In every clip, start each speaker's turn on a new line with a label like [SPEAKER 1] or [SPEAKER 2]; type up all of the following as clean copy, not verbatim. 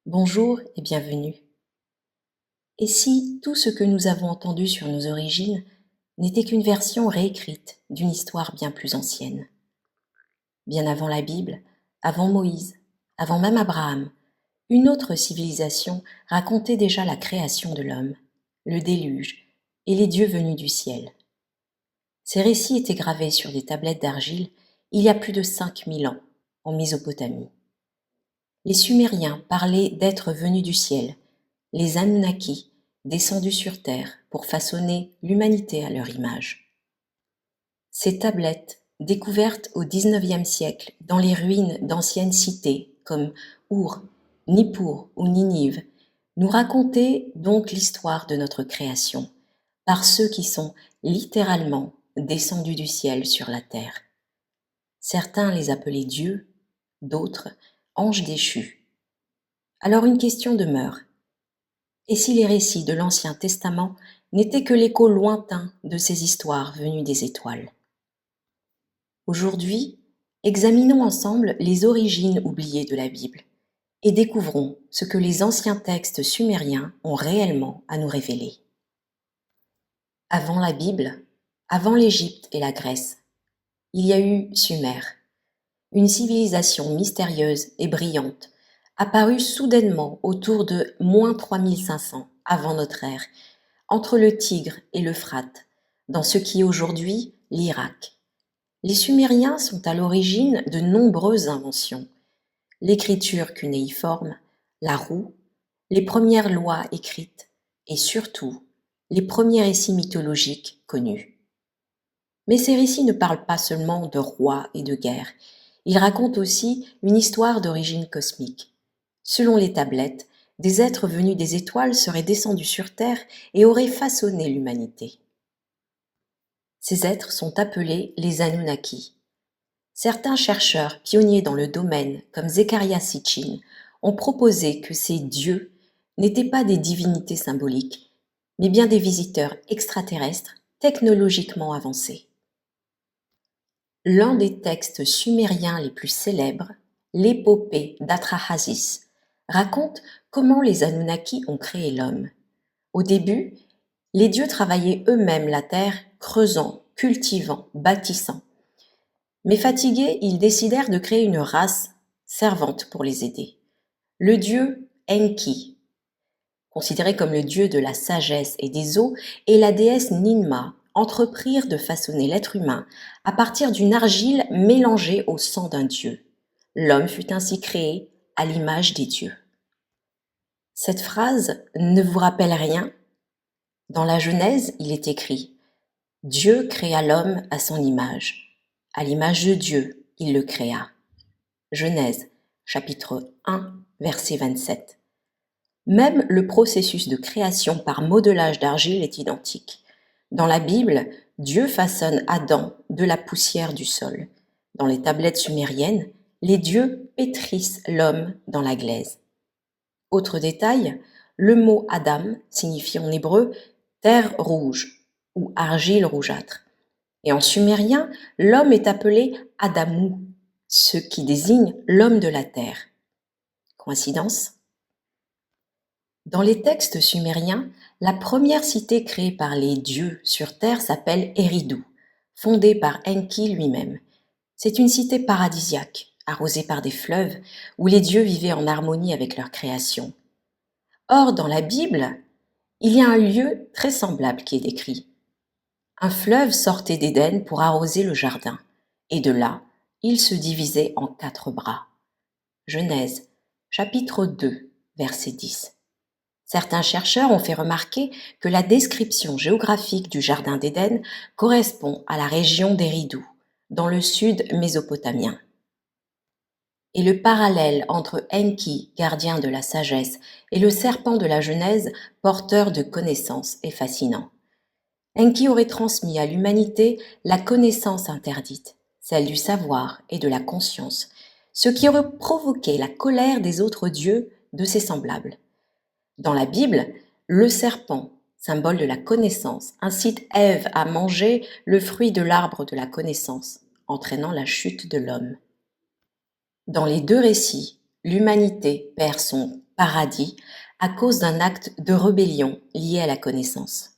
[SPEAKER 1] Bonjour et bienvenue. Et si tout ce que nous avons entendu sur nos origines n'était qu'une version réécrite d'une histoire bien plus ancienne? Bien avant la Bible, avant Moïse, avant même Abraham, une autre civilisation racontait déjà la création de l'homme, le déluge et les dieux venus du ciel. Ces récits étaient gravés sur des tablettes d'argile il y a plus de 5000 ans, en Mésopotamie. Les Sumériens parlaient d'êtres venus du ciel, les Anunnaki, descendus sur Terre pour façonner l'humanité à leur image. Ces tablettes, découvertes au XIXe siècle dans les ruines d'anciennes cités comme Our, Nippur ou Ninive, nous racontaient donc l'histoire de notre création, par ceux qui sont littéralement descendus du ciel sur la terre. Certains les appelaient dieux, d'autres anges déchus. Alors une question demeure. Et si les récits de l'Ancien Testament n'étaient que l'écho lointain de ces histoires venues des étoiles? Aujourd'hui, examinons ensemble les origines oubliées de la Bible et découvrons ce que les anciens textes sumériens ont réellement à nous révéler. Avant la Bible, avant l'Égypte et la Grèce, il y a eu Sumer, une civilisation mystérieuse et brillante, apparue soudainement autour de -3500 avant notre ère, entre le Tigre et l'Euphrate, dans ce qui est aujourd'hui l'Irak. Les Sumériens sont à l'origine de nombreuses inventions: l'écriture cunéiforme, la roue, les premières lois écrites et surtout les premiers récits mythologiques connus. Mais ces récits ne parlent pas seulement de rois et de guerres, ils racontent aussi une histoire d'origine cosmique. Selon les tablettes, des êtres venus des étoiles seraient descendus sur Terre et auraient façonné l'humanité. Ces êtres sont appelés les Anunnaki. Certains chercheurs pionniers dans le domaine, comme Zecharia Sitchin, ont proposé que ces dieux n'étaient pas des divinités symboliques, mais bien des visiteurs extraterrestres technologiquement avancés. L'un des textes sumériens les plus célèbres, l'épopée d'Atrahasis, raconte comment les Anunnaki ont créé l'homme. Au début, les dieux travaillaient eux-mêmes la terre, creusant, cultivant, bâtissant. Mais fatigués, ils décidèrent de créer une race servante pour les aider. Le dieu Enki, considéré comme le dieu de la sagesse et des eaux, et la déesse Ninma entreprirent de façonner l'être humain à partir d'une argile mélangée au sang d'un dieu. L'homme fut ainsi créé à l'image des dieux. Cette phrase ne vous rappelle rien? Dans la Genèse, il est écrit « Dieu créa l'homme à son image. À l'image de Dieu, il le créa. » Genèse, chapitre 1, verset 27. Même le processus de création par modelage d'argile est identique. Dans la Bible, Dieu façonne Adam de la poussière du sol. Dans les tablettes sumériennes, les dieux pétrissent l'homme dans la glaise. Autre détail, le mot Adam signifie en hébreu terre rouge ou argile rougeâtre. Et en sumérien, l'homme est appelé Adamou, ce qui désigne l'homme de la terre. Coïncidence? Dans les textes sumériens, la première cité créée par les dieux sur terre s'appelle Eridu, fondée par Enki lui-même. C'est une cité paradisiaque, arrosée par des fleuves, où les dieux vivaient en harmonie avec leur création. Or, dans la Bible, il y a un lieu très semblable qui est décrit. Un fleuve sortait d'Éden pour arroser le jardin, et de là, il se divisait en 4 bras. Genèse, chapitre 2, verset 10. Certains chercheurs ont fait remarquer que la description géographique du jardin d'Éden correspond à la région d'Eridu, dans le sud mésopotamien. Et le parallèle entre Enki, gardien de la sagesse, et le serpent de la Genèse, porteur de connaissances, est fascinant. Enki aurait transmis à l'humanité la connaissance interdite, celle du savoir et de la conscience, ce qui aurait provoqué la colère des autres dieux de ses semblables. Dans la Bible, le serpent, symbole de la connaissance, incite Ève à manger le fruit de l'arbre de la connaissance, entraînant la chute de l'homme. Dans les deux récits, l'humanité perd son paradis, à cause d'un acte de rébellion lié à la connaissance.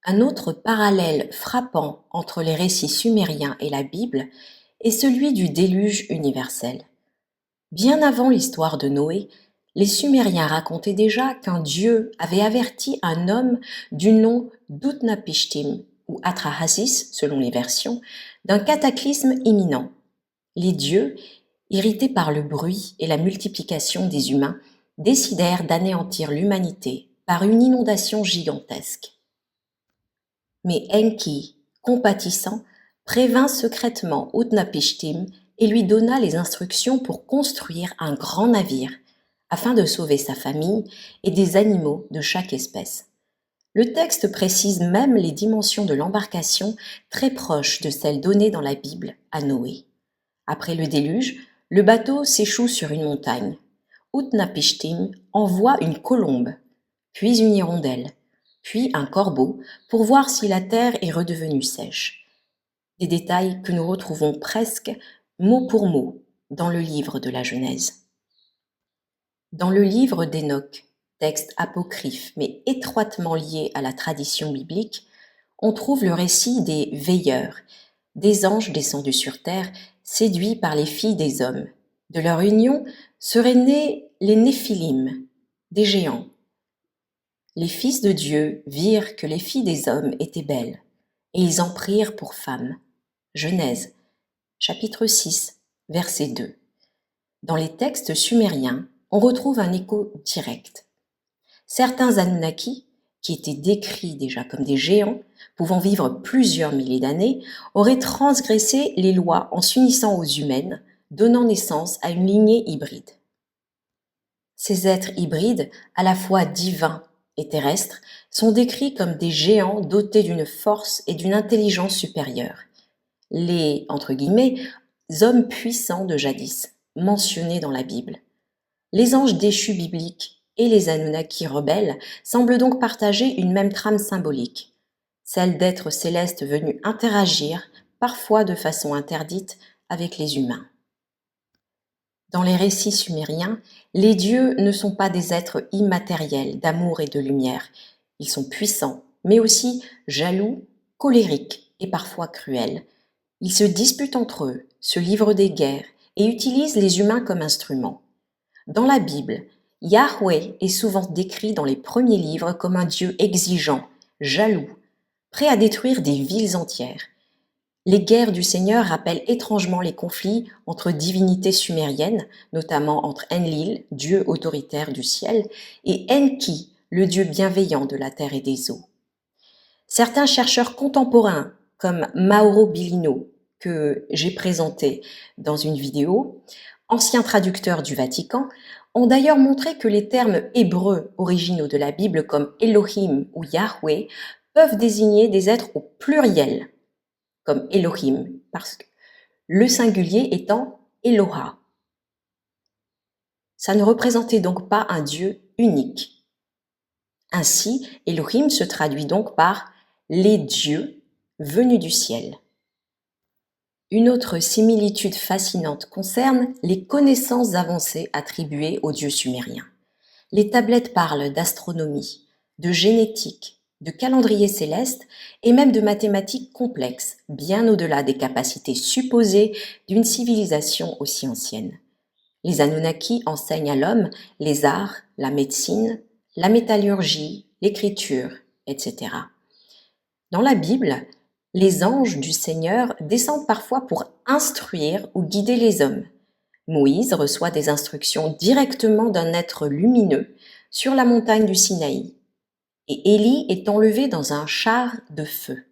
[SPEAKER 1] Un autre parallèle frappant entre les récits sumériens et la Bible est celui du déluge universel. Bien avant l'histoire de Noé, les Sumériens racontaient déjà qu'un dieu avait averti un homme du nom d'Utnapishtim ou Atrahasis, selon les versions, d'un cataclysme imminent. Les dieux, irrités par le bruit et la multiplication des humains, décidèrent d'anéantir l'humanité par une inondation gigantesque. Mais Enki, compatissant, prévint secrètement Utnapishtim et lui donna les instructions pour construire un grand navire, afin de sauver sa famille et des animaux de chaque espèce. Le texte précise même les dimensions de l'embarcation très proches de celles données dans la Bible à Noé. Après le déluge, le bateau s'échoue sur une montagne. Utnapishtim envoie une colombe, puis une hirondelle, puis un corbeau pour voir si la terre est redevenue sèche. Des détails que nous retrouvons presque mot pour mot dans le livre de la Genèse. Dans le livre d'Enoch, texte apocryphe mais étroitement lié à la tradition biblique, on trouve le récit des veilleurs, des anges descendus sur terre, séduits par les filles des hommes. De leur union seraient nés les Néphilim, des géants. Les fils de Dieu virent que les filles des hommes étaient belles, et ils en prirent pour femmes. Genèse, chapitre 6, verset 2. Dans les textes sumériens, on retrouve un écho direct. Certains Anunnaki, qui étaient décrits déjà comme des géants, pouvant vivre plusieurs milliers d'années, auraient transgressé les lois en s'unissant aux humaines, donnant naissance à une lignée hybride. Ces êtres hybrides, à la fois divins et terrestres, sont décrits comme des géants dotés d'une force et d'une intelligence supérieure. Les, entre guillemets, hommes puissants de jadis, mentionnés dans la Bible. Les anges déchus bibliques et les Anunnaki rebelles semblent donc partager une même trame symbolique, celle d'êtres célestes venus interagir, parfois de façon interdite, avec les humains. Dans les récits sumériens, les dieux ne sont pas des êtres immatériels d'amour et de lumière. Ils sont puissants, mais aussi jaloux, colériques et parfois cruels. Ils se disputent entre eux, se livrent des guerres et utilisent les humains comme instruments. Dans la Bible, Yahweh est souvent décrit dans les premiers livres comme un Dieu exigeant, jaloux, prêt à détruire des villes entières. Les guerres du Seigneur rappellent étrangement les conflits entre divinités sumériennes, notamment entre Enlil, dieu autoritaire du ciel, et Enki, le dieu bienveillant de la terre et des eaux. Certains chercheurs contemporains, comme Mauro Bilino, que j'ai présenté dans une vidéo, ancien traducteur du Vatican, ont d'ailleurs montré que les termes hébreux originaux de la Bible comme Elohim ou Yahweh peuvent désigner des êtres au pluriel, comme Elohim, parce que le singulier étant Eloha. Ça ne représentait donc pas un Dieu unique. Ainsi, Elohim se traduit donc par les dieux venus du ciel. Une autre similitude fascinante concerne les connaissances avancées attribuées aux dieux sumériens. Les tablettes parlent d'astronomie, de génétique, de calendrier céleste et même de mathématiques complexes, bien au-delà des capacités supposées d'une civilisation aussi ancienne. Les Anunnaki enseignent à l'homme les arts, la médecine, la métallurgie, l'écriture, etc. Dans la Bible, les anges du Seigneur descendent parfois pour instruire ou guider les hommes. Moïse reçoit des instructions directement d'un être lumineux sur la montagne du Sinaï, et Élie est enlevé dans un char de feu.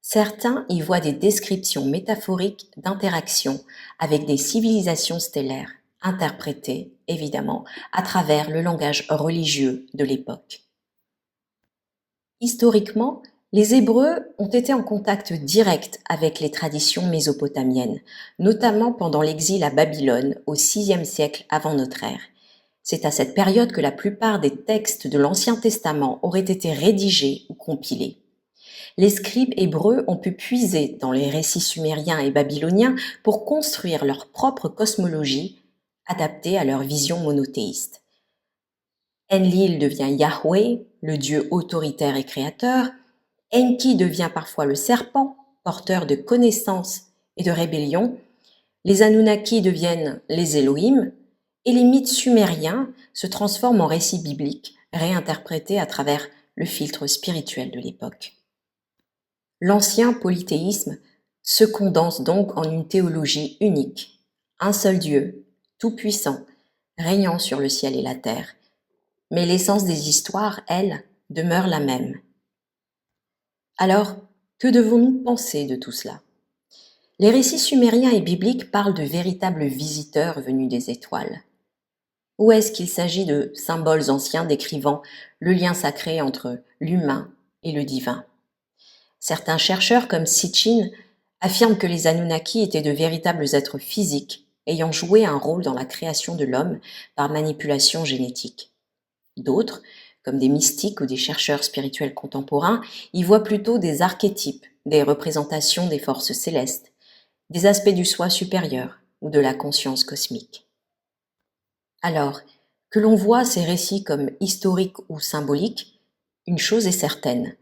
[SPEAKER 1] Certains y voient des descriptions métaphoriques d'interactions avec des civilisations stellaires, interprétées, évidemment, à travers le langage religieux de l'époque. Historiquement, les Hébreux ont été en contact direct avec les traditions mésopotamiennes, notamment pendant l'exil à Babylone au VIe siècle avant notre ère. C'est à cette période que la plupart des textes de l'Ancien Testament auraient été rédigés ou compilés. Les scribes hébreux ont pu puiser dans les récits sumériens et babyloniens pour construire leur propre cosmologie adaptée à leur vision monothéiste. Enlil devient Yahweh, le dieu autoritaire et créateur. Enki devient parfois le serpent, porteur de connaissances et de rébellion. Les Anunnaki deviennent les Elohim, et les mythes sumériens se transforment en récits bibliques, réinterprétés à travers le filtre spirituel de l'époque. L'ancien polythéisme se condense donc en une théologie unique, un seul Dieu, tout-puissant, régnant sur le ciel et la terre. Mais l'essence des histoires, elle, demeure la même. Alors, que devons-nous penser de tout cela ? Les récits sumériens et bibliques parlent de véritables visiteurs venus des étoiles. Ou est-ce qu'il s'agit de symboles anciens décrivant le lien sacré entre l'humain et le divin ? Certains chercheurs comme Sitchin affirment que les Anunnaki étaient de véritables êtres physiques ayant joué un rôle dans la création de l'homme par manipulation génétique. D'autres, comme des mystiques ou des chercheurs spirituels contemporains, y voient plutôt des archétypes, des représentations des forces célestes, des aspects du soi supérieur ou de la conscience cosmique. Alors, que l'on voit ces récits comme historiques ou symboliques, une chose est certaine,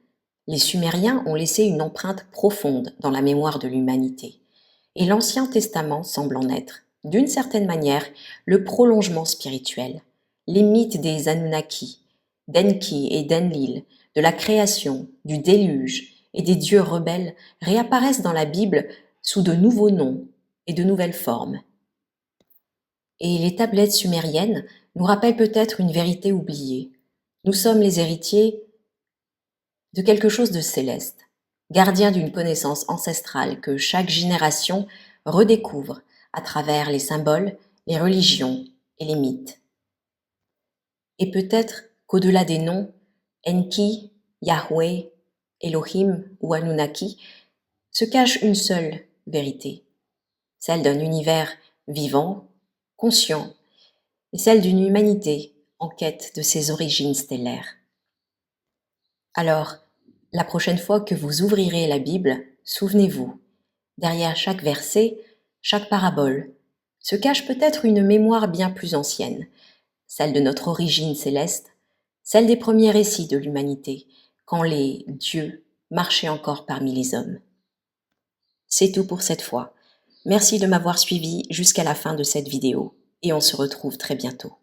[SPEAKER 1] les Sumériens ont laissé une empreinte profonde dans la mémoire de l'humanité, et l'Ancien Testament semble en être, d'une certaine manière, le prolongement spirituel. Les mythes des Anunnaki, d'Enki et d'Enlil, de la création, du déluge et des dieux rebelles réapparaissent dans la Bible sous de nouveaux noms et de nouvelles formes. Et les tablettes sumériennes nous rappellent peut-être une vérité oubliée. Nous sommes les héritiers de quelque chose de céleste, gardiens d'une connaissance ancestrale que chaque génération redécouvre à travers les symboles, les religions et les mythes. Et peut-être qu'au-delà des noms, Enki, Yahweh, Elohim ou Anunnaki, se cache une seule vérité, celle d'un univers vivant, conscient, et celle d'une humanité en quête de ses origines stellaires. Alors, la prochaine fois que vous ouvrirez la Bible, souvenez-vous, derrière chaque verset, chaque parabole, se cache peut-être une mémoire bien plus ancienne, celle de notre origine céleste, celle des premiers récits de l'humanité, quand les dieux marchaient encore parmi les hommes. C'est tout pour cette fois. Merci de m'avoir suivi jusqu'à la fin de cette vidéo et on se retrouve très bientôt.